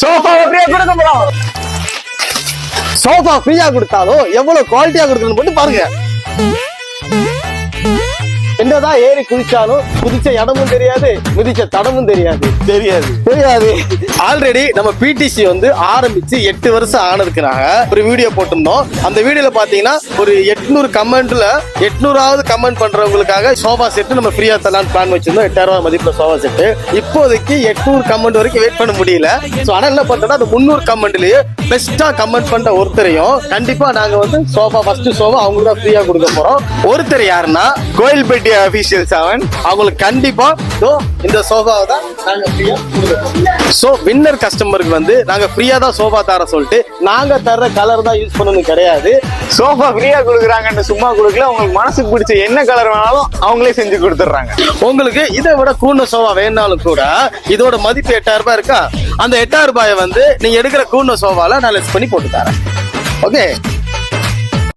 Sofa ஃப்ரீயா கொடுக்க போறோம். சோஃபா ஃப்ரீயா கொடுத்தாலும் எவ்வளவு குவாலிட்டியா கொடுக்கணும்னு மட்டும் பாருங்க. என்னதான் ஏறி குதிச்சாலும் குதிச்ச இடமும் தெரியாது, மிதிச்ச தடமும் தெரியாது. ஆல்ரெடி நம்ம பிடிசி வந்து ஆரம்பிச்சு 8 வருஷம் ஆனதுக்குனாக ஒரு வீடியோ போட்டிருந்தோம். அந்த வீடியோல பாத்தீங்கன்னா ஒரு 800 கமெண்ட்ல 800வது கமெண்ட் பண்றவங்களுக்காக சோஃபா செட் நம்ம ஃப்ரீயா தரலான்னு பிளான் வச்சிருந்தோம். 8000 ரூபாய் மதிப்புல சோஃபா செட். இப்போதைக்கு 800 கமெண்ட் வரைக்கும் வெயிட் பண்ண முடியல. சோ ஆனா என்ன பண்றோம்னா அந்த 300 கமெண்ட்லயே பெஸ்டா கமெண்ட் பண்ற ஒருத்தரையும் கண்டிப்பா நாங்க வந்து சோஃபா ஃபர்ஸ்ட் சோஃபா அவங்களுக்கு தான் ஃப்ரீயா கொடுக்க போறோம். ஒருத்தர் யாருன்னா கோயில்பட்டி அபிஷியல் 7 அவங்களுக்கு கண்டிப்பா இந்த சோஃபாவை தான் நாங்க ஃப்ரீயா கொடுக்கிறோம். சோ வின்னர் கஸ்டமருக்கு வந்து நாங்க ஃப்ரீயா தான் சோஃபா தர சொல்லிட்டு நாங்க தர்ற கலர் தான் யூஸ் பண்ணணும் கிடையாது. சோஃபா ஃப்ரீயா கொடுக்குறாங்கன்னு சும்மா கொடுக்கல, உங்களுக்கு மனசுக்கு பிடிச்ச என்ன கலர் வேணாலும் அவங்களே செஞ்சு கொடுத்துட்றாங்க. உங்களுக்கு இதை விட கூர்ன சோஃபா வேணாலும் கூட இதோட மதிப்பு 8000 ரூபாய் இருக்கா, அந்த 8000 ரூபாயை வந்து நீங்க எடுக்கிற கூர்ன சோஃபால நான் லெஸ் பண்ணி போட்டு தரேன். ஓகே.